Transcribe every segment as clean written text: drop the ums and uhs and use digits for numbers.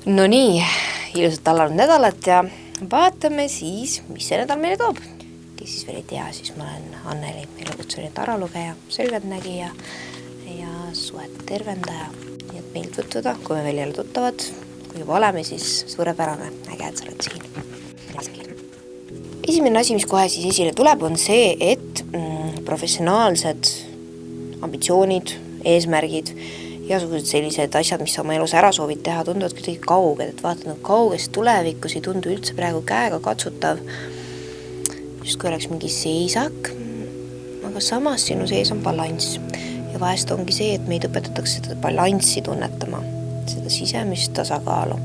No nii, ilusat alanud nädalat ja vaatame siis, mis see nädal meile toob. Kes siis veel ei tea, siis ma olen Anneli, elukutsuline taralugeja, selgeltnägija ja suhete tervendaja. Nii et meil tutvuda, kui me veel ei ole tuttavad, kui juba oleme, siis suurepärane, äge, et sa oled siin. Esimene asi, mis kohe siis esile tuleb, on see, et professionaalsed ambitsioonid, eesmärgid, igasugused sellised asjad, mis sa oma elus ära soovid teha, tunduvad kuidagi kauged, et vaatad kaugest tulevikus, ei tundu üldse praegu käega katsutav, just kui oleks mingi seisak, aga samas sinu sees on balanss. Ja vahest ongi see, et meid õpetatakse seda balanssi tunnetama, seda sisemist tasakaalu.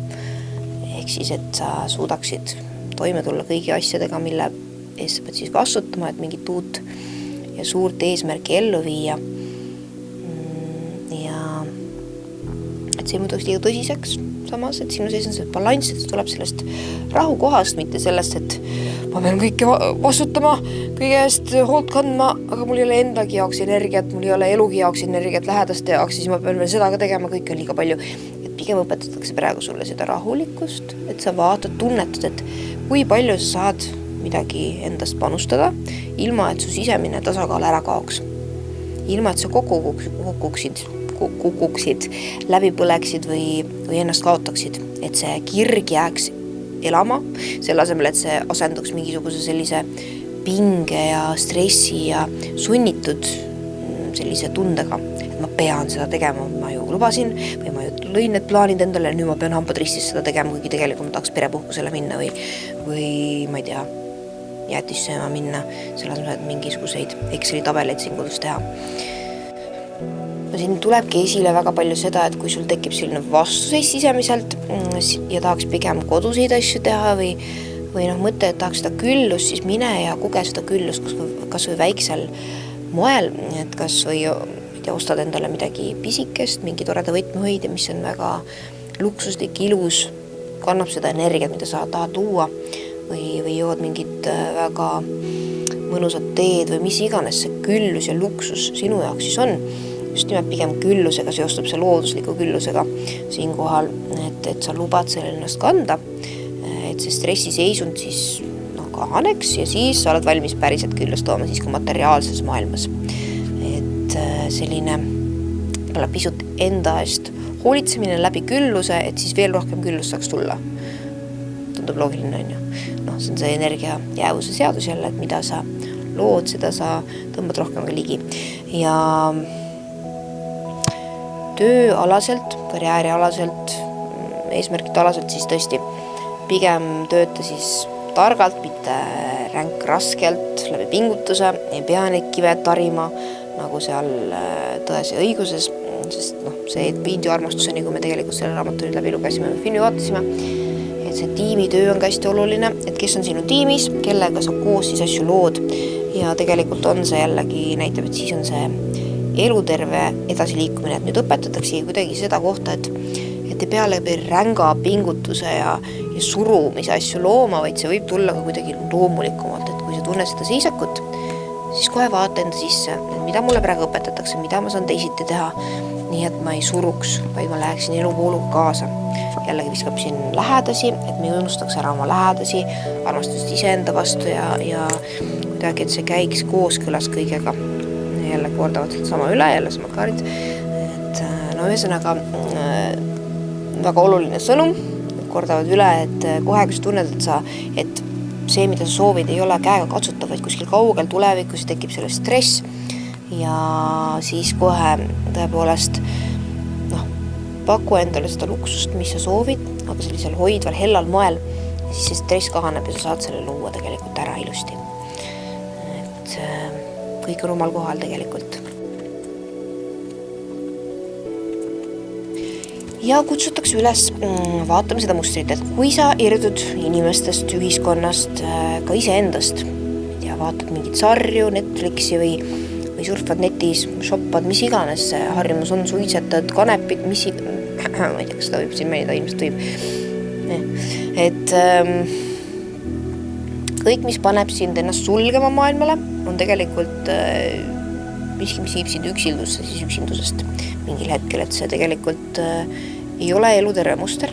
Ehk siis, et sa suudaksid toime tulla kõigi asjadega, mille eest sa pead siis vastutama, et mingit uut ja suurt eesmärki ellu viia. Et see muutuks liiga tõsiseks samas, et sinu sees on see balanss, et see tuleb sellest rahukohast, mitte sellest, et ma pean kõike vastutama, kõige eest hoolt kandma, aga mul ei ole endagi jaoks energiat, mul ei ole elugi jaoks energiat lähedaste jaoks, siis ma pean veel seda ka tegema, kõik on liiga palju. Et pigem õpetatakse praegu sulle seda rahulikkust, et sa vaatad, tunnetad, et kui palju sa saad midagi endast panustada, ilma et su sisemine tasakaal ära kaoks. Ilma et sa kukuksid, läbi põleksid või ennast kaotaksid, et see kirg jääks elama, selle asemel, et see asenduks mingisuguse sellise pinge ja stressi ja sunnitud sellise tundega, et ma pean seda tegema, ma ju lubasin või ma ju lõin need plaanid endale, nüüd ma pean hambad ristis seda tegema, kuigi tegelikult ma tahaks perepuhkusele minna või ma ei tea, jätissööma minna, selle asemel, et mingisuguseid Exceli tabeleid siin kodus teha. Siin tulebki esile väga palju seda, et kui sul tekib selline vastuseis sisemiselt ja tahaks pigem koduseid asju teha või mõte, et tahaks seda küllust, siis mine ja koge seda küllust kas või väiksel moel, et kas või ostad endale midagi pisikest, mingi toreda võtmehoidja, mis on väga luksuslik, ilus, kannab seda energiat, mida sa tahad tuua või jood mingit väga mõnusat teed või mis iganes see küllus ja luksus sinu jaoks siis on. Just nimelt pigem küllusega seostub see loodusliku küllusega siinkohal, et sa lubad selle ennast kanda, et see stressiseisund siis kahaneks ja siis sa oled valmis päriselt küllust tooma siis kui materiaalses maailmas. Et selline pisut enda eest hoolitsemine läbi külluse, et siis veel rohkem küllust saaks tulla. Tundub loogiline, on ju. See on see energia jäävuse seadus jälle, et mida sa lood, seda sa tõmbad rohkem ka ligi. Ja tööalaselt, karjäärialaselt, eesmärgid alaselt siis tõesti pigem tööta siis targalt, mitte ränk raskelt, läbi pingutuse, ei pea neid kive tarima nagu seal tões ja õiguses, sest see viid ju armastuseni, kui me tegelikult selle raamatu nüüd läbi lugesime või filmi vaatasime, et see tiimitöö on ka hästi oluline, et kes on sinu tiimis, kellega sa koos siis asju lood ja tegelikult on see jällegi näitab, et siis on see eluterve edasiliikumine, et nüüd õpetatakse kuidagi seda kohta, et ei pea läbi ränga pingutuse ja surumise asju looma, vaid see võib tulla ka kuidagi loomulikumalt, et kui sa tunned seda seisakut, siis kohe vaata enda sisse, et mida mulle praegu õpetatakse, mida ma saan teisiti teha, nii et ma ei suruks, vaid ma läheksin eluvooluga kaasa. Jällegi viskab siin lähedasi, et me ei unustaks ära oma lähedasi, armastust iseenda vastu ja kuidagi, et see käiks kooskõlas kõigega. Jälle kordavad sama üle, jälle samad kaarid. Et ühesõnaga väga oluline sõnum, kordavad üle, et kohe, kui sa tunned, et see, mida sa soovid, ei ole käega katsutav, vaid kuskil kaugel tulevikus tekib selle stress ja siis kohe tõepoolest paku endale seda luksust, mis sa soovid, aga sellisel hoidval, hellal moel ja siis see stress kahaneb ja sa saad selle luua tegelikult ära ilusti. Et kõik on omal kohal tegelikult. Ja kutsutakse üles vaatama seda mustrit, et kui sa irdud inimestest, ühiskonnast, ka iseendast ja vaatad mingit sarju, Netflixi või surfad netis, shoppad, mis iganes harjumus on, suitsetad, kanepid, ma ei tea, kas seda võib siin mainida, ilmselt võib. Et kõik, mis paneb sind ennast sulgema maailmale, on tegelikult miski, mis viib sind üksildusse, siis üksindusest mingil hetkel, et see tegelikult ei ole eluterve muster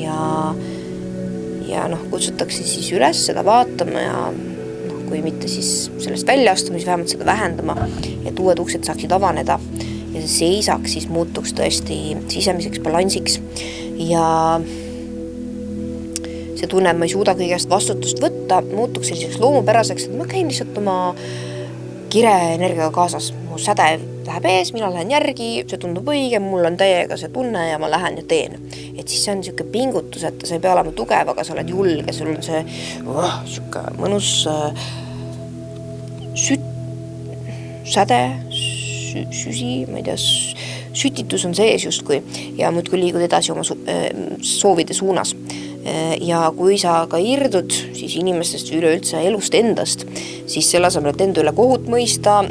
ja kutsutakse siis üles seda vaatama ja kui mitte siis sellest välja astuma, siis vähemalt seda vähendama, et uued uksed saaksid avaneda ja see seisaks siis muutuks tõesti sisemiseks balansiks ja see tunne, et ma ei suuda kõigest vastutust võtta, muutuks selliseks loomupäraseks, et ma käin lihtsalt oma kire energiaga kaasas. Mu säde läheb ees, mina lähen järgi, see tundub õige, mul on täiega see tunne ja ma lähen ja teen. Et siis see on niisugune pingutus, et sa ei pea olema tugev, aga sa oled julge, sul on see niisugune mõnus säde, süsi, ma ei tea, sütitus on sees justkui ja muudkui liigud edasi oma soovide suunas. Ja kui sa ka irdud siis inimestest üleüldse elust endast, siis selle asemel, et enda üle kohut mõista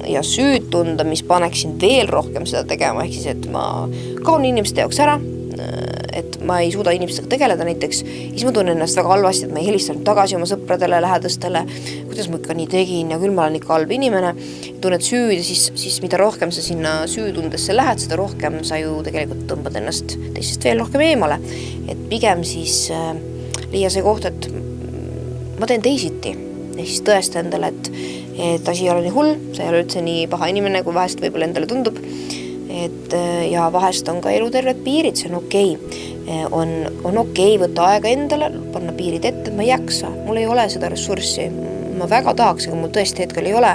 ja süüd tunda, mis paneksin veel rohkem seda tegema, ehk siis, et ma kaon inimeste jaoks ära, et ma ei suuda inimestega tegeleda näiteks, siis ma tunnen ennast väga halvasti, et ma ei helistanud tagasi oma sõpradele, lähedastele, kuidas ma ikka nii tegin ja küll ma olen ikka halb inimene, tunned süüd ja siis mida rohkem sa sinna süütundesse lähed, seda rohkem sa ju tegelikult tõmbad ennast teisest veel rohkem eemale. Et pigem siis liia see koht, et ma teen teisiti, ehk siis tõesta endale, et asi ei ole nii hull, sa ei ole üldse nii paha inimene, kui vahest võib-olla endale tundub. Ja vahest on ka eluterved piirid, see on okei. On okei võtta aega endale, panna piirid ette, et ma ei jaksa, mul ei ole seda ressurssi, ma väga tahaks, aga mul tõesti hetkel ei ole,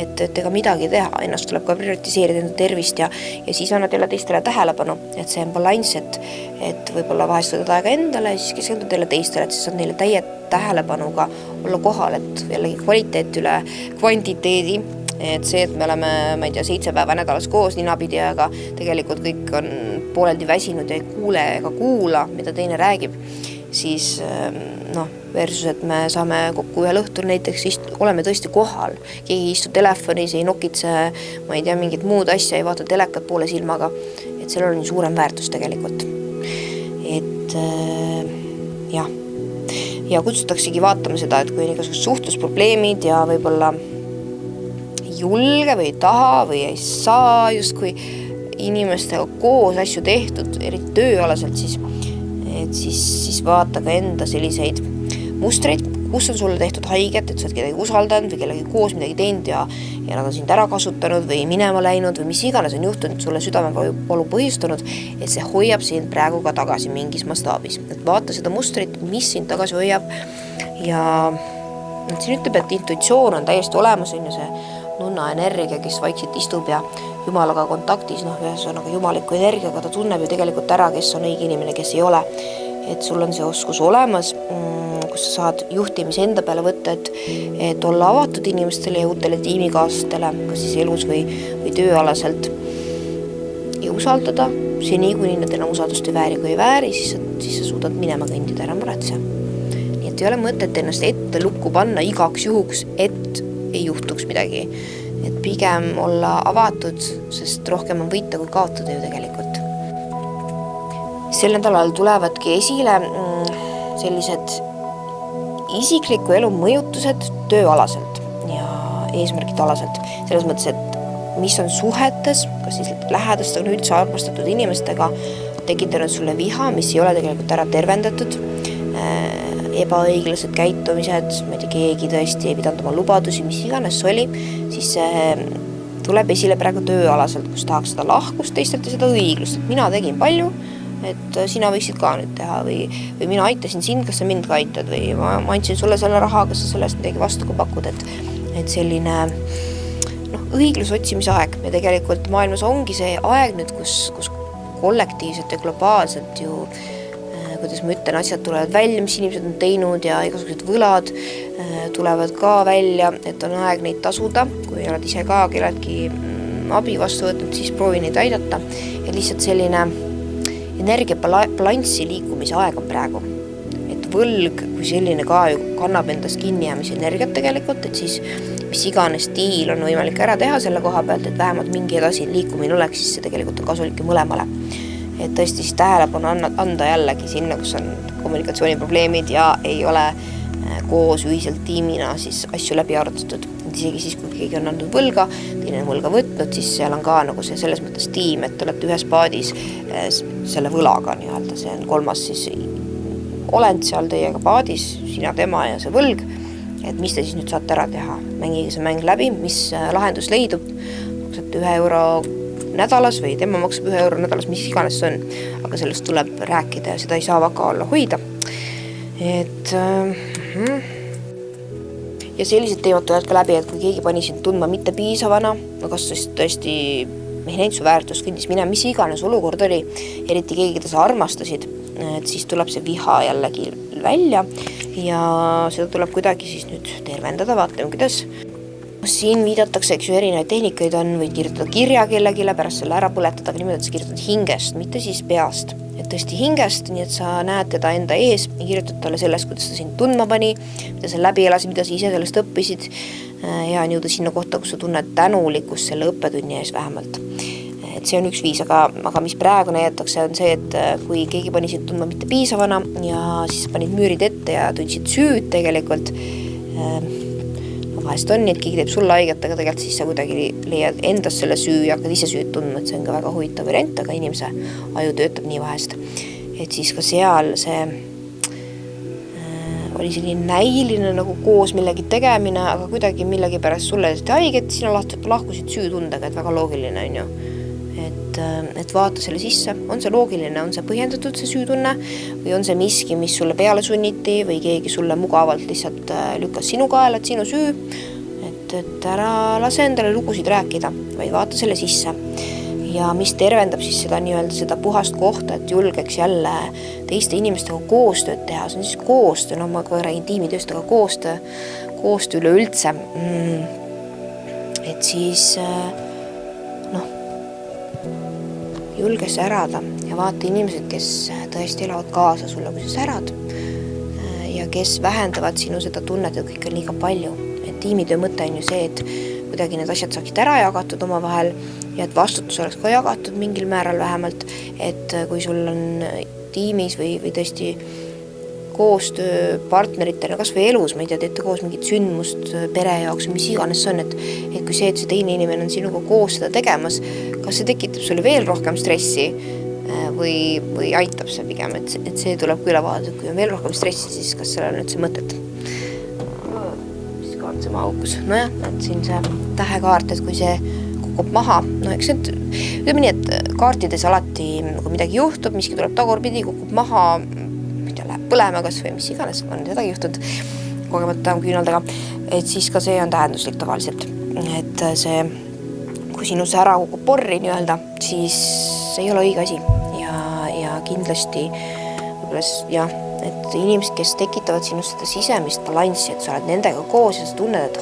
et ega midagi teha, ennast tuleb ka prioritiseerida enda tervist ja siis annad jälle teistele tähelepanu, et see on balanss, et võib-olla vahest võtad aega endale ja siis keskendud jälle teistele, et siis on neile täie tähelepanuga olla kohal, et jällegi kvaliteet üle kvantiteedi. Et see, et me oleme, ma ei tea, 7 päeva nädalas koos ninapidi, aga tegelikult kõik on pooleldi väsinud ja ei kuule ega kuula, mida teine räägib, siis versus, et me saame kokku ühel õhtul näiteks, oleme tõesti kohal, keegi istu telefonis, ei nokitse, ma ei tea, mingit muud asja, ei vaata telekat poole silmaga, et sellel on suurem väärtus tegelikult. Et jah, ja kutsutaksegi vaatama seda, et kui on igasugused suhtlusprobleemid ja võib-olla julge või ei taha või ei saa justkui inimestega koos asju tehtud, eriti tööalaselt, siis vaata ka enda selliseid mustreid, kus on sulle tehtud haiget, et sa oled kedagi usaldanud või kellegi koos midagi teinud ja nad on sind ära kasutanud või minema läinud või mis iganes on juhtunud, sulle südamevalu põhjustanud, et see hoiab sind praegu ka tagasi mingis mastaabis. Et vaata seda mustrit, mis sind tagasi hoiab ja siin ütleb, et intuitsioon on täiesti olemas, on ju see nunna energia, kes vaikselt istub ja Jumalaga kontaktis, ühesõnaga jumaliku energiaga, ta tunneb ju tegelikult ära, kes on õige inimene, kes ei ole. Et sul on see oskus olemas, kus sa saad juhtimise enda peale võtta, et olla avatud inimestele ja uutele tiimikaaslastele, kas siis elus või tööalaselt ja usaldada seni, kuni nad enam usaldust ei vääri, kui ei vääri, siis sa suudad minema kõndida ära muretse. Nii et ei ole mõtet ennast ette lukku panna igaks juhuks, et ei juhtuks midagi, et pigem olla avatud, sest rohkem on võita kui kaotada ju tegelikult. Sel nädalal tulevadki esile sellised isikliku elu mõjutused tööalaselt ja eesmärgid alaselt. Selles mõttes, et mis on suhetes, kas siis lähedastega on üldse armastatud inimestega tekitanud sulle viha, mis ei ole tegelikult ära tervendatud, ebaõiglased käitumised, ma ei tea, keegi tõesti ei pidanud oma lubadusi, mis iganes oli, siis tuleb esile praegu tööalaselt, kus tahaks seda lahkust teistelt ja seda õiglust, et mina tegin palju, et sina võiksid ka nüüd teha või mina aitasin sind, kas sa mind ka aitad või ma andsin sulle selle raha, kas sa sellest midagi vastu ka pakud, et selline õiglus otsimise aeg ja tegelikult maailmas ongi see aeg nüüd, kus kollektiivselt ja globaalselt ju kuidas ma ütlen, asjad tulevad välja, mis inimesed on teinud ja igasugused võlad tulevad ka välja, et on aeg neid tasuda, kui oled ise ka kelledki abi vastu võtnud, siis proovi neid aidata, et lihtsalt selline energiabalanssi liikumise aeg on praegu, et võlg kui selline ka ju kannab endast kinnijäämise energiat tegelikult, et siis mis iganes stiil on võimalik ära teha selle koha pealt, et vähemalt mingi edasi liikumine oleks, siis see tegelikult on kasulik mõlemale. Et tõesti siis tähelepanu anda jällegi sinna, kus on kommunikatsiooniprobleemid ja ei ole koos ühiselt tiimina siis asju läbi arutatud. et isegi siis, kui keegi on andnud võlga, teine on võlga võtnud, siis seal on ka nagu see selles mõttes tiim, et olete ühes paadis selle võlaga nii-öelda, see on kolmas siis olend seal teiega paadis, sina, tema ja see võlg, et mis te siis nüüd saate ära teha. Mängige see mäng läbi, mis lahendus leidub, maksate 1 euro nädalas või tema maksab 1 euro nädalas, mis iganes see on, aga sellest tuleb rääkida ja seda ei saa väga alla hoida. Et ja sellised teemad tulevad ka läbi, et kui keegi pani sind tundma mitte piisavana, kas siis tõesti su väärtus kõndis minema, mis iganes olukord oli, eriti keegi, keda sa armastasid, et siis tuleb see viha jällegi välja ja seda tuleb kuidagi siis nüüd tervendada, vaatame, kuidas. Siin viidatakse, eks ju, erinevaid tehnikaid on, võid kirjutada kirja kellegile, pärast selle ära põletada, aga niimoodi, et sa kirjutad hingest, mitte siis peast. Et tõesti hingest, nii et sa näed teda enda ees ja kirjutad talle sellest, kuidas ta sind tundma pani, mida sa läbi elasid, mida sa ise sellest õppisid ja jõuda sinna kohta, kus sa tunned tänulikkust selle õppetunni ees vähemalt. Et see on üks viis, aga mis praegu näidatakse, on see, et kui keegi pani sind tundma mitte piisavana ja siis panid müürid ette ja tundsid süüd tegelikult, vahest on nii, et keegi teeb sulle haiget, aga tegelikult siis sa kuidagi leiad endast selle süü ja hakkad ise süüd tundma, et see on ka väga huvitav variant, aga inimese aju töötab nii vahest. Et siis ka seal see oli selline näiline nagu koos millegi tegemine, aga kuidagi millegi pärast sulle haiget, sina lahkusid süütundega, et väga loogiline on ju. Et vaata selle sisse, on see loogiline, on see põhjendatud see süütunne või on see miski, mis sulle peale sunniti või keegi sulle mugavalt lihtsalt lükkas sinu kaela, et sinu süü, et ära lase endale lugusid rääkida, vaid vaata selle sisse. Ja mis tervendab siis seda nii-öelda seda puhast kohta, et julgeks jälle teiste inimestega koostööd teha, see on siis koostöö, ma ka räägin tiimitööst, aga koostöö üleüldse, et siis julge särada ja vaata inimesed, kes tõesti elavad kaasa sulle, kui sa särad ja kes vähendavad sinu seda tunnet, et kõik on liiga palju. Et tiimitöö mõte on ju see, et kuidagi need asjad saaksid ära jagatud oma vahel ja et vastutus oleks ka jagatud mingil määral vähemalt, et kui sul on tiimis või tõesti koostöö partneritena, kas või elus, ma ei tea, teete koos mingit sündmust pere jaoks, mis iganes see on, et kui see, et see teine inimene on sinuga koos seda tegemas, kas see tekitab sulle veel rohkem stressi või aitab see pigem, et see tuleb küll vaadata, kui on veel rohkem stressi, siis kas seal on üldse mõtet. Mis kaart see maha hukkus? Nojah, et siin see tähekaart, et kui see kukub maha, eks ütleme nii, et kaartides alati, kui midagi juhtub, miski tuleb tagurpidi, kukub maha, läheb põlema kas või mis iganes, on sedagi juhtud kogemata küünaldega, et siis ka see on tähenduslik tavaliselt. Et see, kui sinu sära kukub porri nii-öelda, siis ei ole õige asi ja kindlasti jah, et inimesed, kes tekitavad sinust seda sisemist balanssi, et sa oled nendega koos ja sa tunned, et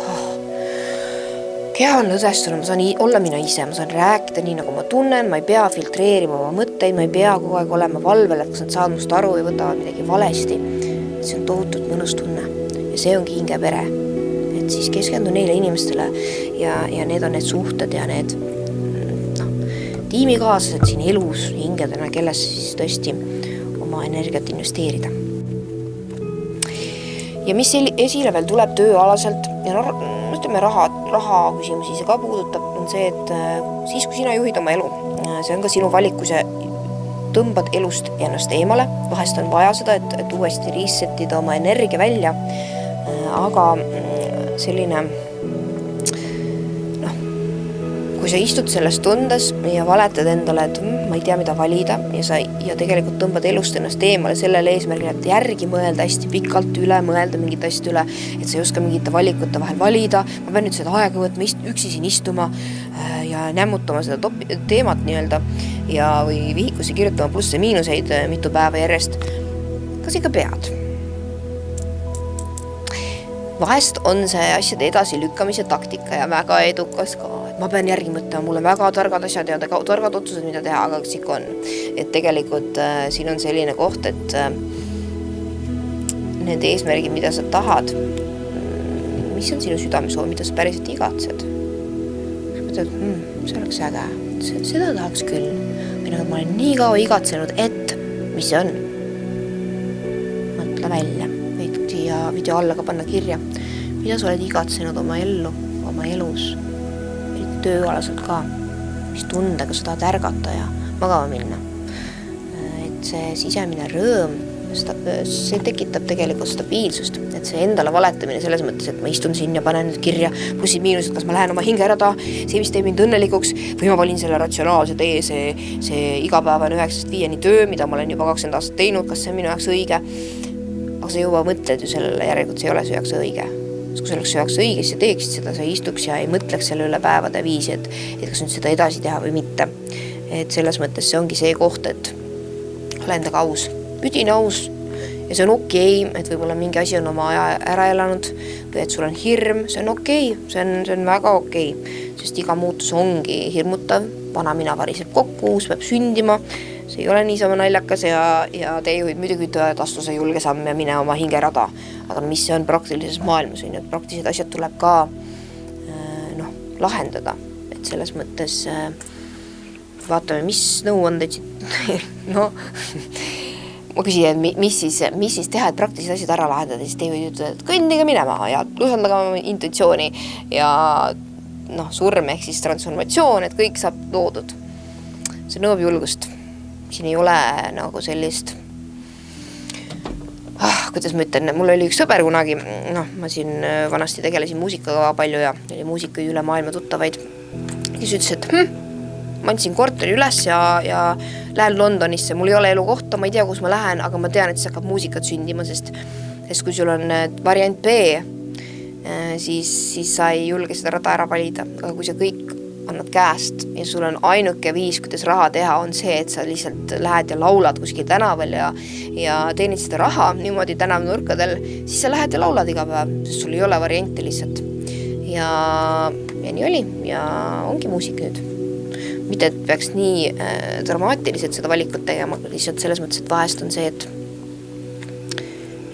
keha on lõdvestunud, ma saan olla mina ise, ma saan rääkida nii, nagu ma tunnen, ma ei pea filtreerima oma mõtteid, ma ei pea kogu aeg olema valvel, et kas nad saavad must aru või võtavad midagi valesti. See on tohutult mõnus tunne ja see ongi hingepere. Et siis keskendu neile inimestele ja need on need suhted ja need tiimikaaslased siin elus hingedena, kelles siis tõesti oma energiat investeerida. Ja mis esile veel tuleb tööalaselt ja raha küsimusi see ka puudutab, on see, et siis, kui sina juhid oma elu, see on ka sinu valikus ja tõmbad elust ennast eemale, vahest on vaja seda, et uuesti resetida oma energia välja, aga selline kui sa istud selles tundes ja valetad endale, et ma ei tea, mida valida ja tegelikult tõmbad elust ennast eemale sellele eesmärgile, et järgi mõelda hästi pikalt üle, mõelda mingit asjad üle, et sa ei oska mingite valikute vahel valida, ma pean nüüd seda aega võtma, üksi siin istuma ja nämmutama seda teemat nii-öelda ja või vihikusse kirjutama plusse miinuseid mitu päeva järjest. Kas ikka pead? Vahest on see asjade edasi lükkamise taktika ja väga edukas ka. Ma pean järgi mõtlema, mul on väga targad asjad ja targad otsused, mida teha, aga kas ikka on. Et tegelikult siin on selline koht, et need eesmärgid, mida sa tahad, mis on sinu südamesoov, mida sa päriselt igatsed. Mõtled, see oleks äge, seda tahaks küll. Või ma olen nii kaua igatsenud, et mis see on? Mõtle välja. Võid video alla ka panna kirja, mida sa oled igatsenud oma ellu, oma elus, tööalaselt ka, mis tundega sa tahad ärgata ja magama minna. Et see sisemine rõõm, see tekitab tegelikult stabiilsust, et see endale valetamine selles mõttes, et ma istun siin ja panen nüüd kirja plussid miinused, kas ma lähen oma hingerada, see mis teeb mind õnnelikuks või ma valin selle ratsionaalse tee, see igapäevane 9-5 töö, mida ma olen juba 20 aastat teinud, kas see on minu jaoks õige, aga sa juba mõtled ju sellele järelikult, see ei ole su jaoks õige. Kui sa oleks su jaoks õige, siis sa teeksid seda, sa istuks ja ei mõtleks selle üle päevade viisi, et kas nüüd seda edasi teha või mitte. Et selles mõttes see ongi see koht, et ole endaga aus. Üdine aus ja see on okei, et võib-olla mingi asi on oma aja ära elanud või et sul on hirm, see on okei, see on väga okei, sest iga muutus ongi hirmutav, vana mina variseb kokku, uus peab sündima, see ei ole niisama naljakas ja teejuhid muidugi ütlevad, et astu see julge samm ja mine oma hingerada, aga mis see on praktilises maailmas, et praktilised asjad tuleb ka lahendada, et selles mõttes vaatame, mis nõuandeid ma küsin, et mis siis teha, et praktilised asjad ära lahendada, siis teevad ütlevad, et kõndige minema ja usaldage oma intuitsiooni ja surm ehk siis transformatsioon, et kõik saab loodud. See nõuab julgust. Siin ei ole nagu sellist, kuidas ma ütlen, mul oli üks sõber kunagi, ma siin vanasti tegelesin muusikaga palju ja oli muusikuid üle maailma tuttavaid, kes ütles, et ma andsin korteri üles ja lähen Londonisse, mul ei ole elukohta, ma ei tea, kus ma lähen, aga ma tean, et see hakkab muusikat sündima, sest kui sul on variant B, siis sa ei julge seda rada ära valida, aga kui sa kõik annad käest ja sul on ainuke viis, kuidas raha teha, on see, et sa lihtsalt lähed ja laulad kuskil tänaval ja teenid seda raha niimoodi tänavnurkadel, siis sa lähed ja laulad iga päev, sest sul ei ole varianti lihtsalt. Ja nii oli ja ongi muusik nüüd. Mitte, et peaks nii dramaatiliselt seda valikut tegema, lihtsalt selles mõttes, et vahest on see, et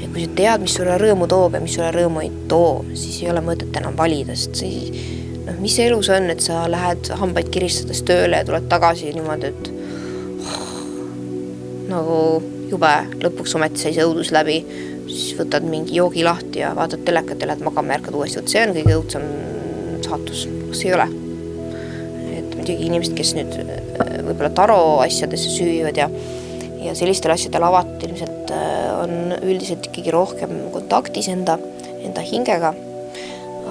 kui sa tead, mis sulle rõõmu toob ja mis sulle rõõmu ei too, siis ei ole mõtet enam valida, sest mis see elus on, et sa lähed hambaid kiristades tööle ja tuled tagasi niimoodi, et nagu jube lõpuks ometi sai see õudus läbi, siis võtad mingi joogi lahti ja vaatad telekat ja lähed magama ja ärkad uuesti, see on kõige õudsam saatus, kas ei ole? Inimesed, kes nüüd võib-olla taro asjadesse süüvad ja sellistel asjadel avatud ilmselt on üldiselt ikkagi rohkem kontaktis enda hingega,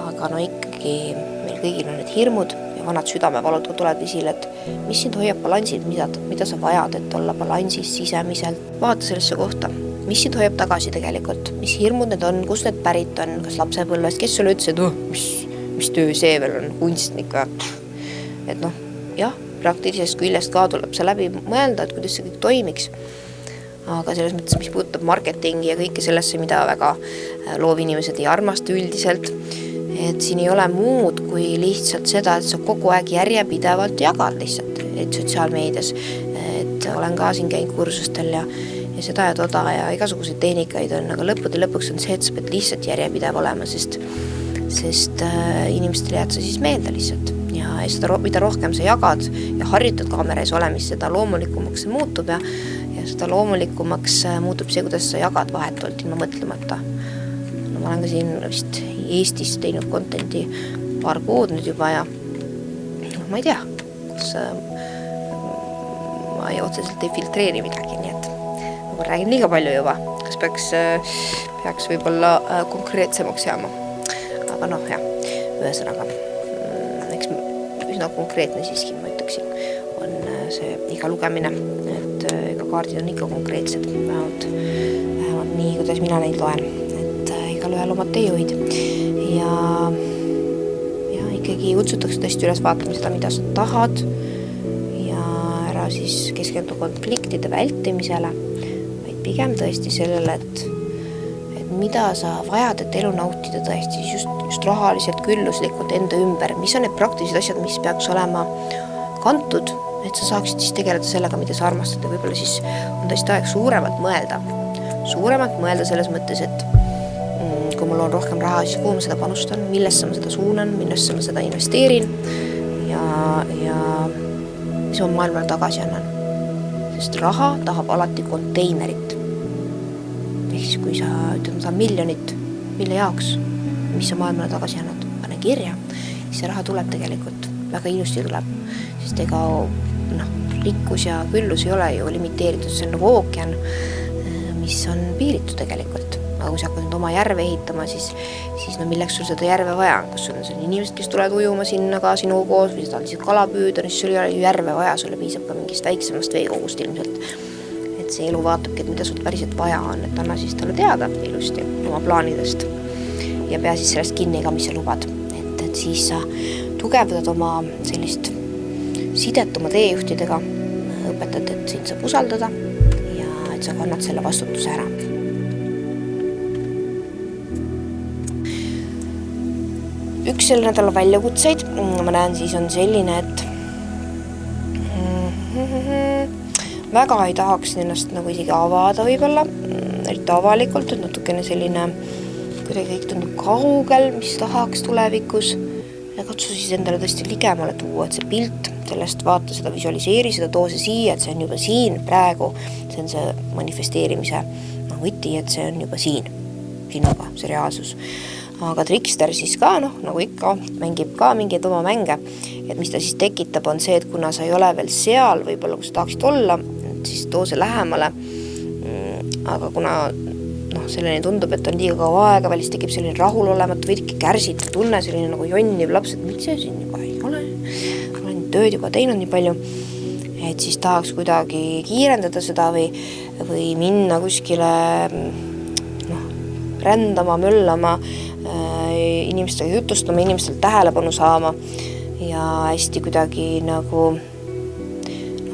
aga ikkagi meil kõigil on need hirmud ja vanad südamevalud tulevad esile, et mis sind hoiab balansil, mida sa vajad, et olla balansis sisemiselt. Vaata sellesse kohta, mis sind hoiab tagasi tegelikult, mis hirmud need on, kus need pärit on, kas lapsepõlvest, kes sulle ütles, et mis töö see veel on, kunstnik või et jah, praktilisest küljest ka tuleb see läbi mõelda, et kuidas see kõik toimiks. Aga selles mõttes, mis puudutab marketingi ja kõike sellesse, mida väga loovinimesed ei armasta üldiselt, et siin ei ole muud kui lihtsalt seda, et sa kogu aeg järjepidevalt jagad lihtsalt sotsiaalmeedias, et olen ka siin käinud kursustel ja seda ja toda ja igasuguseid tehnikaid on, aga lõpuks on see, et sa pead lihtsalt järjepidev olema, sest inimestele jääd sa siis meelde lihtsalt. Ja seda, mida rohkem sa jagad ja harjutad kaameras olemist, seda loomulikumaks see muutub ja seda loomulikumaks muutub see, kuidas sa jagad vahetult ilma mõtlemata. Ma olen ka siin vist Eestis teinud contenti paar kuud nüüd juba ja ma ei tea, kus ma otseselt ei filtreeri midagi, nii et ma räägin liiga palju juba, kas peaks võib-olla konkreetsemaks jääma. Aga ühesõnaga üsna konkreetne siiski, ma ütleksin, on see iga lugemine, et iga kaardid on ikka konkreetsed, vähemalt nii, kuidas mina neid loen, et igal ühel omad teejuhid ja ikkagi kutsutakse tõesti üles vaatama seda, mida sa tahad ja ära siis keskendu konfliktide vältimisele, vaid pigem tõesti sellele, et mida sa vajad, et elu nautida tõesti just rahaliselt, külluslikult enda ümber, mis on need praktilised asjad, mis peaks olema kantud, et sa saaksid siis tegeleda sellega, mida sa armastad ja võib-olla siis on tõesti aeg suuremalt mõelda selles mõttes, et kui mul on rohkem raha, siis kuhu ma seda panustan, millesse ma seda suunan, millesse ma seda investeerin ja mis ma maailmale tagasi annan, sest raha tahab alati konteinerit. Ehk siis kui sa ütled, ma saan miljonit, mille jaoks, mis sa maailmale tagasi annad, pane kirja siis see raha tuleb tegelikult, väga ilusti tuleb, sest ega rikkus ja küllus ei ole ju limiteeritud, see on nagu ookean, mis on piiritu tegelikult. Aga kui sa hakkad nüüd oma järve ehitama, siis milleks sul seda järve vaja on? Kas sul on selline inimesed, kes tulevad ujuma sinna ka sinu koos või sa tahad lihtsalt kala püüda, siis sul ei ole ju järve vaja, sulle piisab ka mingist väiksemast veekogust ilmselt. Et see elu vaatabki, et mida sul päriselt vaja on, et anna siis talle teada ilusti oma plaanidest ja pea siis sellest kinni ka, mis sa lubad. Et siis sa tugevdad oma sellist sidet oma teejuhtidega, õpetad, et sind saab usaldada ja et sa kannad selle vastutuse ära. Üks selle nädala väljakutseid, ma näen siis on selline, et väga ei tahaks ennast nagu isegi avada võib-olla, eriti avalikult, et natukene selline, kuidagi kõik tundub kaugel, mis tahaks tulevikus ja katsu siis endale tõesti ligemale tuua, et see pilt sellest vaata seda, visualiseeri seda, too see siia, et see on juba siin praegu, see on see manifesteerimise võti, et see on juba siin, sinuga, see reaalsus. Aga Trickster siis ka, nagu ikka, mängib ka mingeid oma mänge, et mis ta siis tekitab, on see, et kuna sa ei ole veel seal, võib-olla kui sa tahaksid olla, siis too see lähemale, aga kuna selleni tundub, et on liiga kaua aega, välis tekib selline rahulolematu, veidike kärsitav tunne, selline nagu jonniv laps, et mitte see siin juba ei ole, olen tööd juba teinud nii palju, et siis tahaks kuidagi kiirendada seda või minna kuskile rändama, möllama, inimestega jutustama, inimestel tähelepanu saama ja hästi kuidagi nagu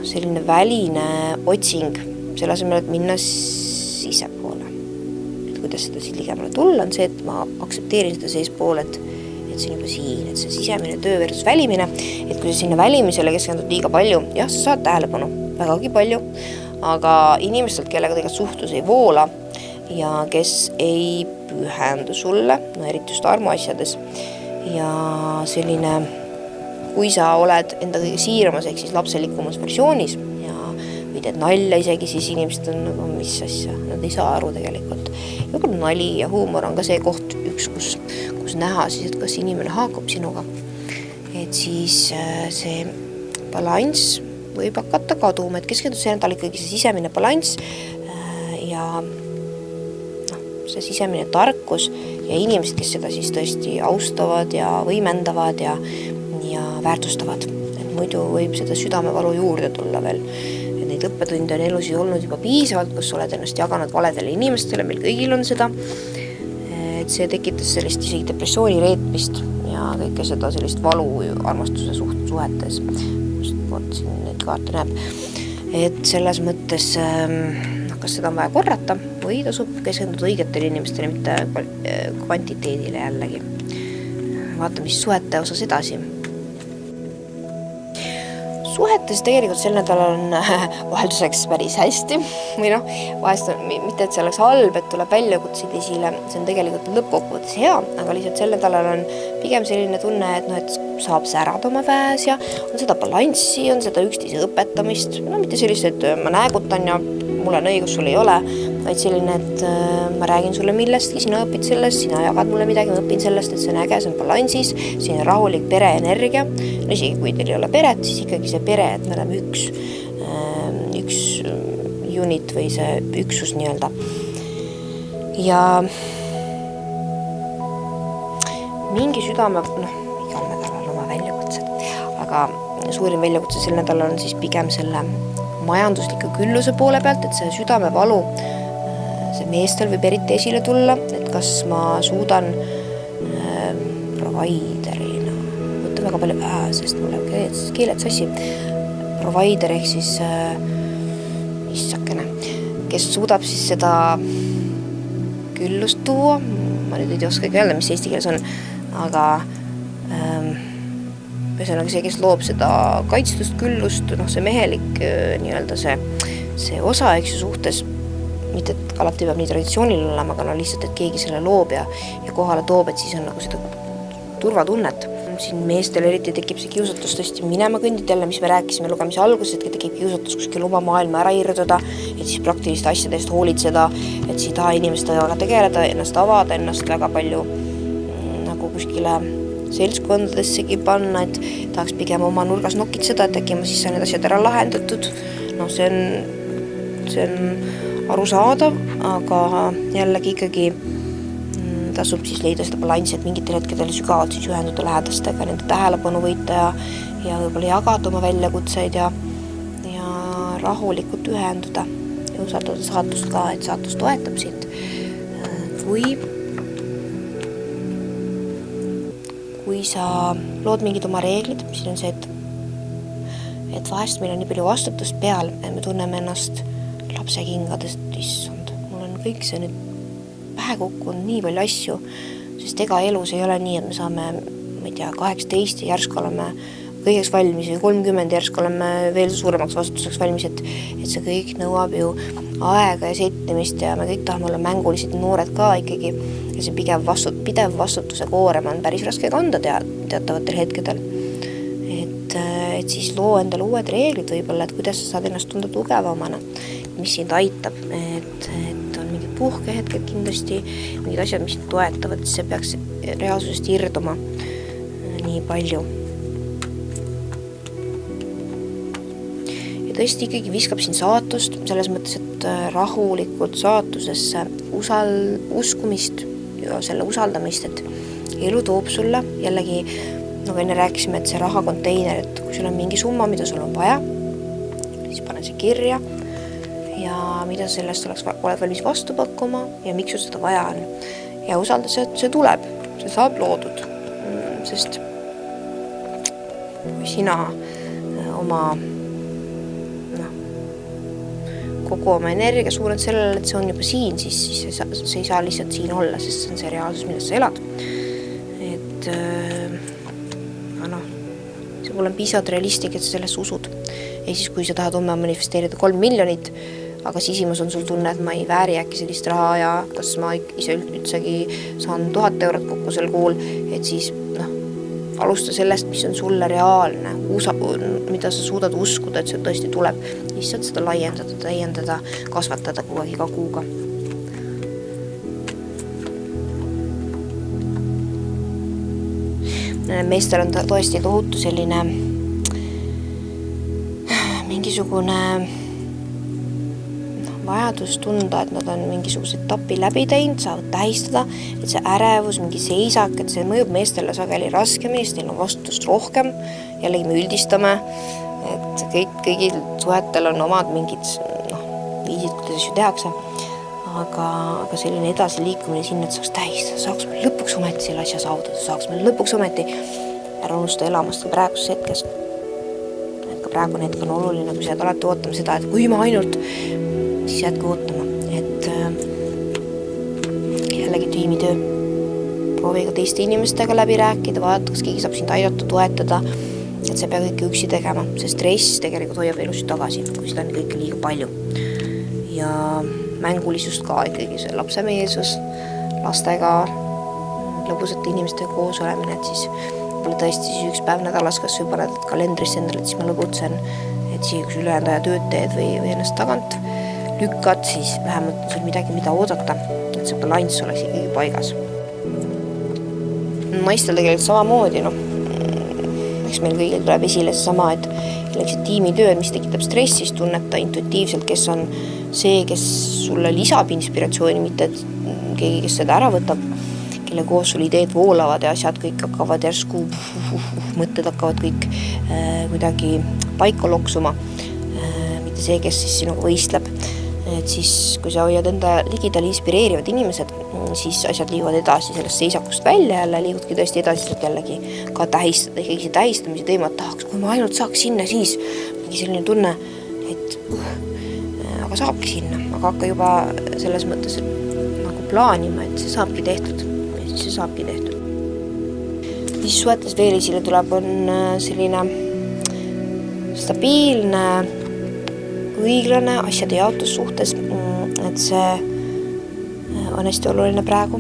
selline väline otsing selle asemel, et minna sisepoole. Et kuidas seda siin ligemale tulla, on see, et ma aktsepteerin seda seespool, et see on juba siin, et see sisemine töö versus välimine, et kui sa sinna välimisele keskendud liiga palju, jah, sa saad tähelepanu vägagi palju, aga inimestelt, kellega tegelikult suhtlus ei voola ja kes ei pühendu sulle, eriti just armuasjades ja selline, kui sa oled enda kõige siiramas ehk siis lapselikumas versioonis ja või teed nalja isegi, siis inimesed on nagu, mis asja, nad ei saa aru tegelikult. Ja kui nali ja huumor on ka see koht üks, kus näha siis, et kas inimene haakub sinuga. Et siis see balanss võib hakata kaduma, et keskendud see nädal ikkagi see sisemine balanss ja see sisemine tarkus ja inimesed, kes seda siis tõesti austavad ja võimendavad ja väärtustavad. Et muidu võib seda südamevalu juurde tulla veel. Et neid õppetunde on elus olnud juba piisavalt, kus oled ennast jaganud valedele inimestele, meil kõigil on seda. Et see tekitas sellist isegi depressiooni reetmist ja kõike seda sellist valu armastuse suhetes. Just siin neid kaarte näeb. Et selles mõttes kas seda on vaja korrata või tasub keskenduda õigetele inimestele, mitte kvantiteedile jällegi. Vaata, mis suhete osas edasi. Suhetes tegelikult sel nädalal on vahelduseks päris hästi. Või vahest on, mitte et see oleks halb, et tuleb väljakutseid esile. See on tegelikult lõppkokkuvõttes hea, aga lihtsalt sel nädalal on pigem selline tunne, et saab särada oma väes ja on seda balanssi, on seda üksteise õpetamist. Mitte sellist, et ma näägutan ja mul on õigus, sul ei ole, vaid selline, et ma räägin sulle millestki, sina õpid sellest, sina jagad mulle midagi, ma õpin sellest, et see on äge, see on balansis, selline rahulik pereenergia. Isegi kui teil ei ole peret, siis ikkagi see pere, et me oleme üks unit või see üksus nii-öelda. Ja mingi südame, igal nädalal oma väljakutsed, aga suurim väljakutse sel nädalal on siis pigem selle majandusliku külluse poole pealt, et see südamevalu, see meestel võib eriti esile tulla, et kas ma suudan providerina, võtta väga palju sest mulle keeled sassi, provider ehk siis issakene, kes suudab siis seda küllust tuua, ma nüüd ei oskagi öelda, mis eesti keeles on, aga ühesõnaga see, kes loob seda kaitstust küllust, see mehelik nii-öelda see osa suhtes, mitte et alati peab nii traditsioonil olema, aga lihtsalt, et keegi selle loob ja kohale toob, et siis on nagu seda turvatunnet. Siin meestel eriti tekib see kiusatus tõesti minema kõndid jälle, mis me rääkisime lugemise alguses, et tekib kiusatus kuskil oma maailma ära irduda, et siis praktiliste asjadest hoolitseda, et siis taha inimestega tegeleda, ennast avada, ennast väga palju nagu kuskile seltskondadessegi panna, et tahaks pigem oma nurgas nokitseda, et äkki ma siis saan need asjad ära lahendatud. See on arusaadav, aga jällegi ikkagi tasub siis leida seda balanssi, et mingitel hetkedel sügavalt siis ühenduda lähedastega, nende tähelepanu võita ja võib-olla jagada oma väljakutseid ja rahulikult ühenduda ja usaldada saatust ka, et saatus toetab sind. Kui sa lood mingid oma reeglid, siis on see, et vahest meil on nii palju vastutust peal, et me tunneme ennast lapse kingadest, issand, mul on kõik see nüüd pähe kukkunud nii palju asju, sest ega elus ei ole nii, et me saame, ma ei tea, 18 ja järsku oleme kõigeks valmis või 30 järsku oleme veel suuremaks vastutuseks valmis, et see kõik nõuab ju aega ja settimist ja me kõik tahame olla mängulised noored ka ikkagi ja see pidev vastutuse koorem on päris raske kanda teatavatel hetkedel. Et siis loo endale uued reeglid võib-olla, et kuidas sa saad ennast tunda tugevamana, mis sind aitab, et on mingid puhkehetked kindlasti, mingid asjad, mis sind toetavad, see peaks reaalsusest irduma nii palju. Ja tõesti ikkagi viskab siin saatust, selles mõttes, et rahulikult saatusesse uskumist ja selle usaldamist, et elu toob sulle jällegi, nagu enne rääkisime, et see rahakonteiner, et kui sul on mingi summa, mida sul on vaja, siis pane see kirja ja mida sellest oled valmis vastu pakkuma ja miks sul seda vaja on. Ja usalda see, et see tuleb, see saab loodud, sest kui sina kogu oma energia suunad sellele, et see on juba siin, siis see ei saa lihtsalt siin olla, sest see on see reaalsus, milles sa elad. Et see pole piisavalt realistlik, et sa sellest usud. Ja siis, kui sa tahad homme manifesteerida 3 miljonit, aga sisimas on sul tunne, et ma ei vääri äkki sellist raha ja kas ma ise üldsegi saan 1000 eurot kokku sel kuul, et siis alusta sellest, mis on sulle reaalne, mida sa suudad uskuda, et see tõesti tuleb. Lihtsalt seda laiendada, täiendada, kasvatada kogu iga kuuga. Meestel on tõesti tohutu selline mingisugune vajadus tunda, et nad on mingisuguse etapi läbi teinud, saavad tähistada, et see ärevus, mingi seisak, et see mõjub meestele sageli raskemini, sest neil on vastutust rohkem. Jällegi me üldistame, et kõigil suhetel on omad mingid viisid, kuidas asju tehakse. Aga selline edasi liikumine sinna, et saaks tähistada, saaks meil lõpuks ometi selle asja saavutada, saaks meil lõpuks ometi ära unustada elamast ka praeguses hetkes. Et ka praegune hetk on oluline, kui sa jääd alati ootama seda, et kui ma ainult, siis jäädki ootama. Et jällegi tiimitöö. Proovi ka teiste inimestega läbi rääkida, vaadata, kas keegi saab sind aidata, toetada, et see peab kõike üksi tegema. See stress tegelikult hoiab elusid tagasi, kui seda on kõike liiga palju. Ja mängulisust ka ikkagi see lapsemeelsus, lastega, lõbusate inimestega koos olemine, et siis võib-olla tõesti siis üks päev nädalas, kas või paned kalendrisse endale, et siis ma lõbutsen, et siis kui ülejäänud aja tööd teed või ennast tagant lükkad, siis vähemalt on sul midagi, mida oodata, et see balanss oleks ikkagi paigas. Naistel tegelikult samamoodi, eks meil kõigil tuleb esile sama, et see tiimitöö, mis tekitab stressis, tunneta intuitiivselt, kes on see, kes sulle lisab inspiratsiooni, mitte et keegi, kes seda ära võtab, kelle koos sul ideed voolavad ja asjad kõik hakkavad järsku, mõtted hakkavad kõik kuidagi paika loksuma, mitte see, kes siis sinuga võistleb. Et siis, kui sa hoiad enda ligidal inspireerivad inimesed, siis asjad liiguvad edasi sellest seisakust välja jälle, liigudki tõesti edasi jällegi ka tähistada, ikkagi see tähistamise teemat tahaks, kui ma ainult saaks sinna, siis mingi selline tunne, et aga saabki sinna, aga hakka juba selles mõttes nagu plaanima, et see saabki tehtud ja siis see saabki tehtud. Mis suhetes veel esile tuleb, on selline stabiilne, õiglane asjade jaotus suhtes, et see on hästi oluline praegu,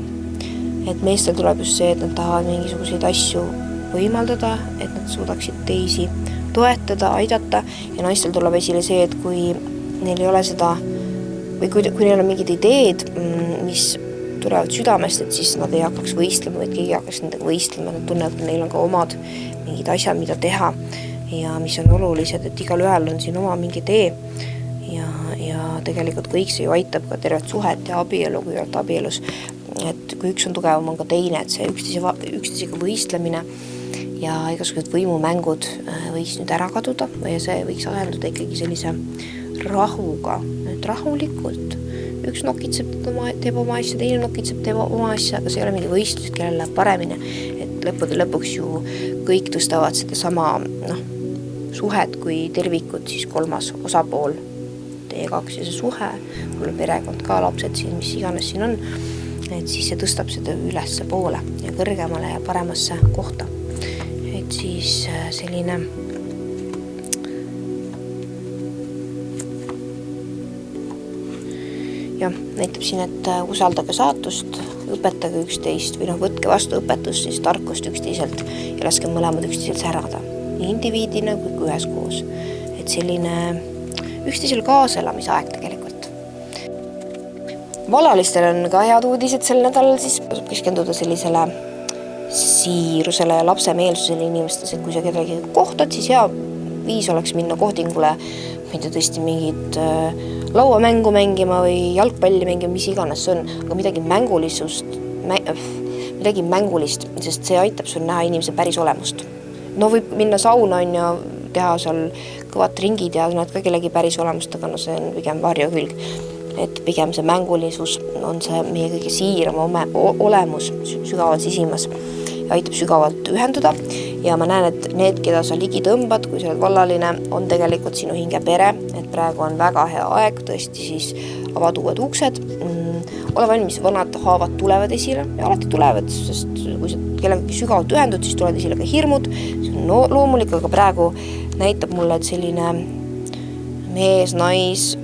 et meestel tuleb just see, et nad tahavad mingisuguseid asju võimaldada, et nad suudaksid teisi toetada, aidata ja naistel tuleb esile see, et kui neil ei ole seda või kui neil on mingid ideed, mis tulevad südamest, et siis nad ei hakkaks võistlema, vaid keegi hakkaks nendega võistlema, nad tunnevad, et neil on ka omad mingid asjad, mida teha ja mis on olulised, et igal ühel on siin oma mingi tee ja tegelikult kõik see ju aitab ka tervet suhet ja abielu, kui olete abielus, et kui üks on tugevam, on ka teine, et see üksteisega võistlemine ja igasugused võimumängud võiks nüüd ära kaduda ja see võiks asenduda ikkagi sellise rahuga, et rahulikult üks nokitseb, teeb oma asja, teine nokitseb, teeb oma asja, aga see ei ole mingi võistlus, kellel läheb paremini, et lõppude lõpuks ju kõik tõstavad seda sama suhet kui tervikut, siis kolmas osapool, teie kaks ja see suhe, kui on perekond ka, lapsed siin, mis iganes siin on, et siis see tõstab seda ülesse poole ja kõrgemale ja paremasse kohta. Et siis selline näitab siin, et usaldage saatust, õpetage üksteist või võtke vastu õpetust, siis tarkust üksteiselt ja laske mõlemad üksteiselt särada, nii indiviidina kui üheskoos. Et selline üksteisel kaaselamise aeg tegelikult. Valalistel on ka head uudised sel nädalal, siis keskenduda sellisele siirusele ja lapsemeelsusele inimestes, et kui sa kedagi kohtad, siis hea viis oleks minna kohdingule, mida tõesti mingid lauamängu mängima või jalgpalli mängima, mis iganes see on, aga midagi mängulist, sest see aitab sul näha inimese päris olemust. Võib minna sauna ja teha seal kõvad ringid ja näed ka kellegi päris olemust, aga see on pigem varjukülg. Et pigem see mängulisus on see meie kõige siiram olemus sügavalt sisimas ja aitab sügavalt ühenduda. Ja ma näen, et need, keda sa ligi tõmbad, kui sa oled vallaline, on tegelikult sinu hinge pere, et praegu on väga hea aeg, tõesti siis avad uued uksed. Ole valmis, vanad haavad tulevad esile ja alati tulevad, sest kui sa kellegagi sügavalt ühendud, siis tulevad esile ka hirmud. See on loomulik, aga praegu näitab mulle, et selline mees-nais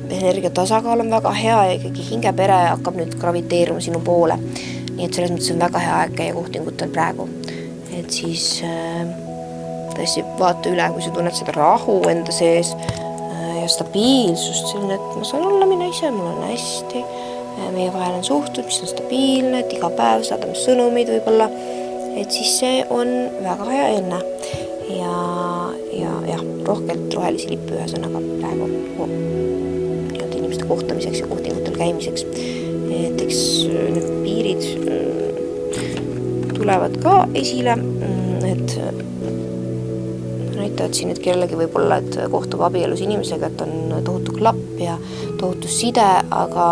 energia tasakaal on väga hea ja ikkagi hinge pere hakkab nüüd graviteeruma sinu poole. Nii et selles mõttes on väga hea aeg käia kohtingutel praegu. Et siis tõesti vaata üle, kui sa tunned seda rahu enda sees ja stabiilsust, selline, et ma saan olla mina ise, mul on hästi, meie vahel on suhtud, mis on stabiilne, et iga päev saadame sõnumid võib-olla, et siis see on väga hea enne ja rohkelt rohelisi lippu ühesõnaga praegu inimeste kohtamiseks ja kohtingutel käimiseks. Et eks need piirid tulevad ka esile, et näitavad siin, et kellegi võib-olla, et kohtub abielus inimesega, et on tohutu klapp ja tohutu side, aga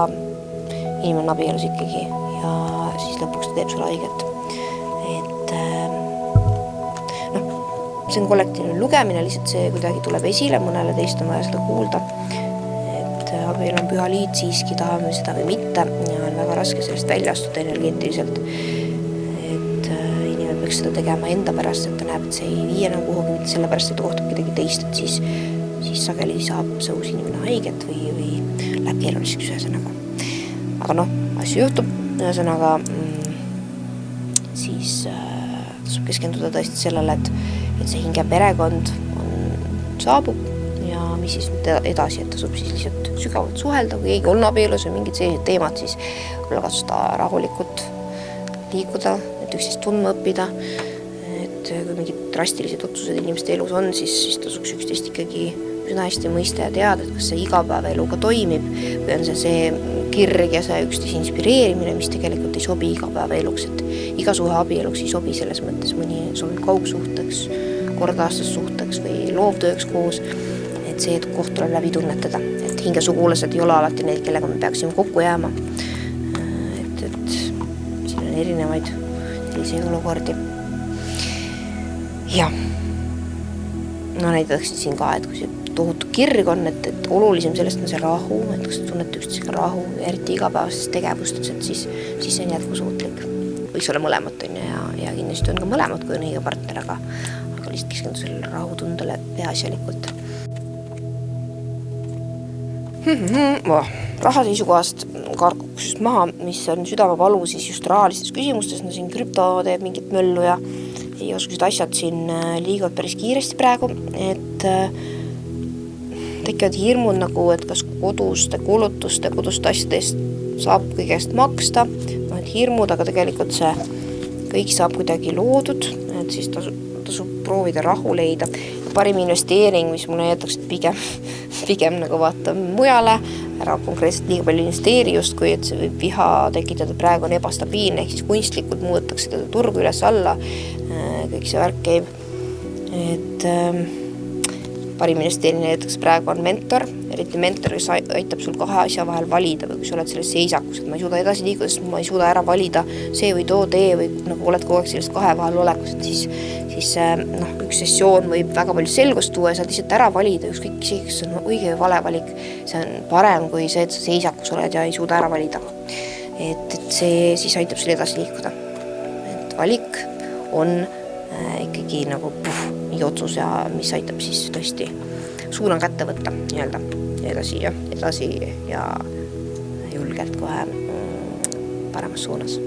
inimene on abielus ikkagi ja siis lõpuks ta teeb sulle haiget. Et see on kollektiivne lugemine, lihtsalt see kuidagi tuleb esile, mõnele teist on vaja seda kuulda. Et abielu on püha liit, siiski tahame seda või mitte ja on väga raske sellest välja astuda energeetiliselt. Peaks seda tegema enda pärast, et ta näeb, et see ei vii enam kuhugi, mitte selle pärast, et ta kohtab kedagi teist, et siis sageli saab see uus inimene haiget või läheb keeruliseks ühesõnaga. Aga asju juhtub, ühesõnaga siis tasub keskenduda tõesti sellele, et see hinge perekond saabub ja mis siis edasi, et tasub siis lihtsalt sügavalt suhelda, kui keegi on abielus või mingid sellised teemad, siis võib-olla katsuda rahulikult liikuda, üksteist tundma õppida, et kui mingid drastilised otsused inimeste elus on, siis tasuks üksteist ikkagi üsna hästi mõista ja teada, et kas see igapäevaeluga toimib või on see kirg ja see üksteise inspireerimine, mis tegelikult ei sobi igapäevaeluks, et iga suhe abieluks ei sobi selles mõttes, mõni sobib kaugsuhteks, kordaastas suhteks või loovtööks koos, et see koht tuleb läbi tunnetada, et hingesugulased ei ole alati need, kellega me peaksime kokku jääma, et siin on erinevaid selliseid olukordi. Ja näidatakse siin ka, et kui see tohutu kirg on, et olulisem sellest on see rahu, et kas tunnete üksteisega rahu, eriti igapäevases tegevustes, et siis see on jätkusuutlik. Võiks olla mõlemat ja kindlasti on ka mõlemat, kui on õige partner, aga lihtsalt keskendu sellele rahutundele peaasjalikult. Raha seisukohast karkuks maha, mis on südamevalu siis just rahalistes küsimustes, siin krüpto teeb mingit möllu ja igasugused asjad siin liiguvad päris kiiresti praegu, et tekivad hirmud et kas koduste kulutuste, koduste asjadest saab kõigest maksta mõned hirmud, aga tegelikult see kõik saab kuidagi loodud, et siis tasub proovida rahu leida. Parim investeering, mis mulle jätaks pigem nagu vaata mujale, ära konkreetselt liiga palju investeeri just, kui et see võib viha tekitada, praegu on ebastabiilne, ehk siis kunstlikult muudetakse teda turgu üles alla, kõik see värk käib. Et parim investeering näiteks praegu on mentor, eriti mentor, kes aitab sul kahe asja vahel valida või kui sa oled selles seisakus, et ma ei suuda edasi liikuda, sest ma ei suuda ära valida see või too tee või nagu oled kogu aeg sellest kahe vahel olekus, et siis üks sessioon võib väga palju selgust tuua ja saad lihtsalt ära valida, ükskõik isegi, kas on õige või vale valik, see on parem kui see, et sa seisakus oled ja ei suuda ära valida. Et see siis aitab sul edasi liikuda. Et valik on ikkagi nagu mingi otsus ja mis aitab siis tõesti suunan kätte võtta nii-öelda edasi ja julgelt kohe paremas suunas.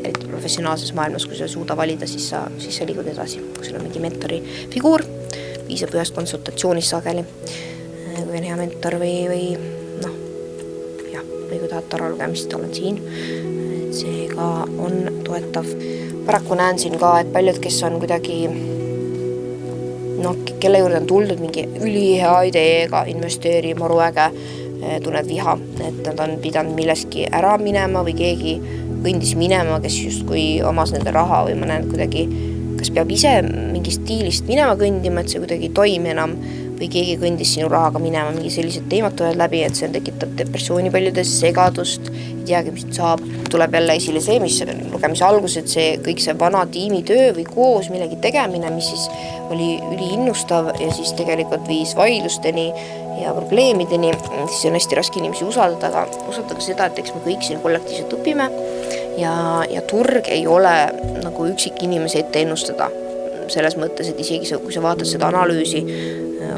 Eriti professionaalses maailmas, kui sa suuda valida, siis sa liigud edasi. Kui sul on mingi mentori figuur, piisab ühest konsultatsioonis sageli, kui on hea mentor või kui tahad taralugemist, olen siin. Et see ka on toetav. Paraku näen siin ka, et paljud, kes on kuidagi kelle juurde on tuldud mingi ülihea ideega, investeeri, maruäge, tunned viha, et nad on pidanud milleski ära minema või keegi kõndis minema, kes justkui omas nende raha või ma näen kuidagi, kas peab ise mingi stiilist minema kõndima, et see kuidagi ei toimi enam või keegi kõndis sinu rahaga minema, mingi sellised teemad tulevad läbi, et see tekitab depressiooni paljudes, segadust, ei teagi, mis saab. Tuleb jälle esile see, mis lugemise alguses, et see kõik see vana tiimitöö või koos millegi tegemine, mis siis oli üliinnustav ja siis tegelikult viis vaidlusteni ja probleemideni, siis on hästi raske inimesi usaldada seda, et eks me kõik siin kollektiivselt õpime ja turg ei ole nagu üksik inimese ette ennustada. Selles mõttes, et isegi kui sa vaatad seda analüüsi,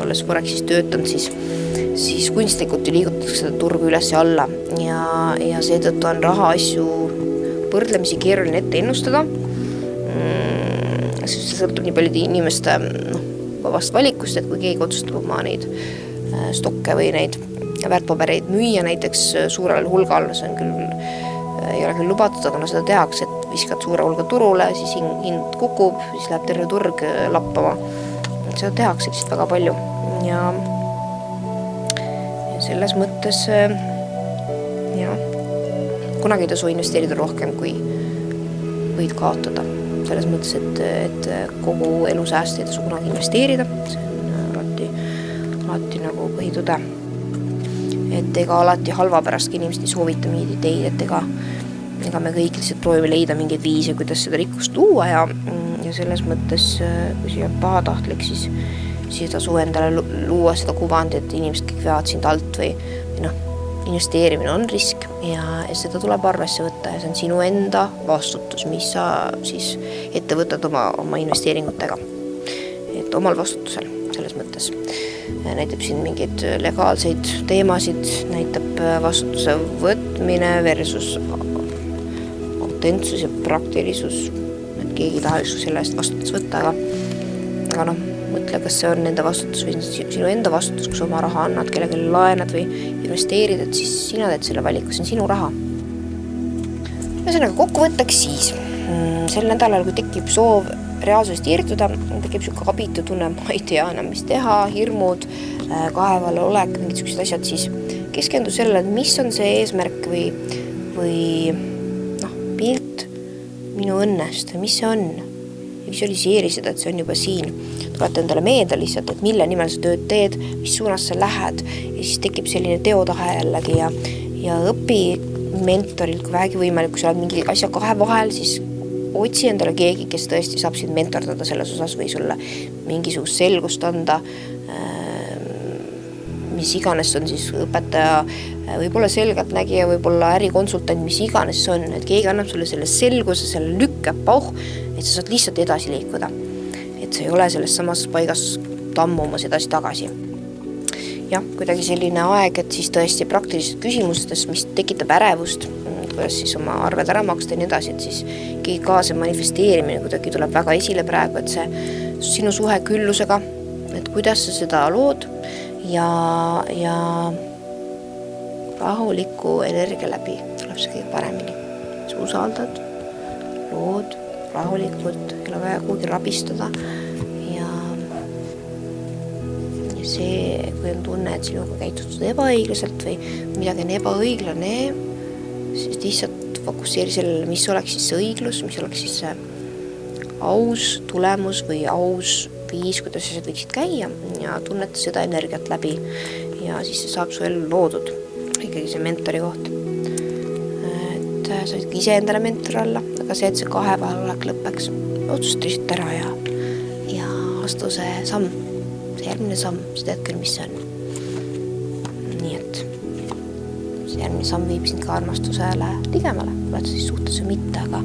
olles Forexis töötanud, siis kunstlikult liigutatakse seda turgu üles ja alla ja seetõttu on raha asju võrdlemisi keeruline ette ennustada. See sõltub nii paljude inimeste vabast valikust, et kui keegi otsustab oma neid stokke või neid väärtpabereid müüa näiteks suurel hulgal, see on küll ei ole küll lubatud, aga seda tehakse, et viskad suure hulga turule, siis hind kukub, siis läheb terve turg lappama. Seda tehakse lihtsalt väga palju ja selles mõttes kunagi ei tasu investeerida rohkem, kui võid kaotada. Selles mõttes, et kogu elu sääst ei tasu kunagi investeerida, see on alati nagu põhitude. Et ega alati halva pärast inimesed ei soovita mingeid ideid, et ega me kõik lihtsalt proovime leida mingeid viise, kuidas seda rikkust luua ja selles mõttes, kui see on pahatahtlik, siis tasu endale luua seda kuvandi, et inimesed kõik veavad sind alt või investeerimine on risk ja seda tuleb arvesse võtta ja see on sinu enda vastutus, mis sa siis ette võtad oma investeeringutega. Et omal vastutusel selles mõttes. Näitab siin mingeid legaalseid teemasid, näitab vastutuse võtmine versus autentsus ja praktilisus, et keegi taha selle eest vastutus võtta, aga mõtle, kas see on enda vastutus või sinu enda vastutus, kus oma raha annad, kellelegi laenad või investeerid, et siis sina teed selle valiku, see on sinu raha. Ühesõnaga kokkuvõtteks siis, sel nädalal, kui tekib soov reaalsusest irtuda, tekib siuke abitu tunne, ma ei tea enam, mis teha, hirmud, kaheval olek, mingid sellised asjad, siis keskendu sellele, et mis on see eesmärk või pilt minu õnnest, mis see on. Visualiseeri seda, et see on juba siin. Tuleta endale meelde lihtsalt, et mille nimel sa tööd teed, mis suunas sa lähed ja siis tekib selline teotahe jällegi ja õpi mentorilt, kui vähegi võimalik, kui sa oled mingi asja kahe vahel, siis otsi endale keegi, kes tõesti saab sind mentordada selles osas või sulle mingisugust selgust anda, mis iganes on siis õpetaja, võib-olla selgelt nägija, võib-olla ärikonsultant, mis iganes see on, et keegi annab sulle selle selguse, selle lükkepauh, et sa saad lihtsalt edasi liikuda. Et sa ei ole selles samas paigas tammumas edasi-tagasi. Ja kuidagi selline aeg, et siis tõesti praktilised küsimustes, mis tekitab ärevust, kuidas siis oma arved ära maksta ja nii edasi, et siis keegi kaasa manifesteerimine kuidagi tuleb väga esile praegu, et see sinu suhe küllusega, et kuidas sa seda lood ja rahuliku energia läbi tuleb see kõige paremini. sa usaldad, lood rahulikult, ei ole vaja kuhugi rabistada ja see, kui on tunne, et sinuga käitutud ebaõiglaselt või midagi on ebaõiglane, siis lihtsalt fokusseeri sellele, mis oleks siis see õiglus, mis oleks siis see aus tulemus või aus viis, kuidas asjad võiksid käia ja tunneta seda energiat läbi ja siis see saab su ellu loodud. Ikkagi see mentori koht. Et sa võid ise endale mentor olla, aga see, et see kahe vahel olek lõpeks, otsusta lihtsalt ära ja astu see samm, see järgmine samm, sa tead küll, mis see on. Nii et see järgmine samm viib sind ka armastusele ligemale, oled siis suhtes või mitte, aga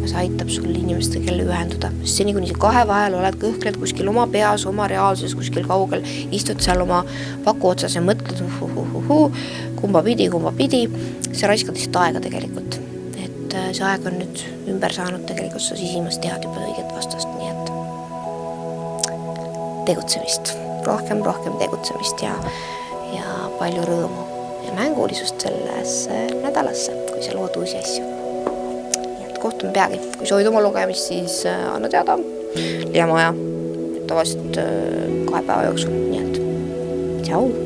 see aitab sul inimestega jälle ühenduda. Sest seni, kuni see kahe vahel oled kõhkled kuskil oma peas, oma reaalsuses, kuskil kaugel, istud seal oma paku otsas ja mõtled kumba pidi, see raiskad lihtsalt aega tegelikult. Et see aeg on nüüd ümber saanud tegelikult, sa sisimas tead juba õiget vastast, nii et tegutsemist, rohkem tegutsemist ja palju rõõmu ja mängulisust sellesse nädalasse, kui sa lood uusi asju. Kohtume peagi. Kui soovid oma lugemist, siis anna teada. Leiame aja tavaliselt 2 päeva jooksul. Nii et tšau!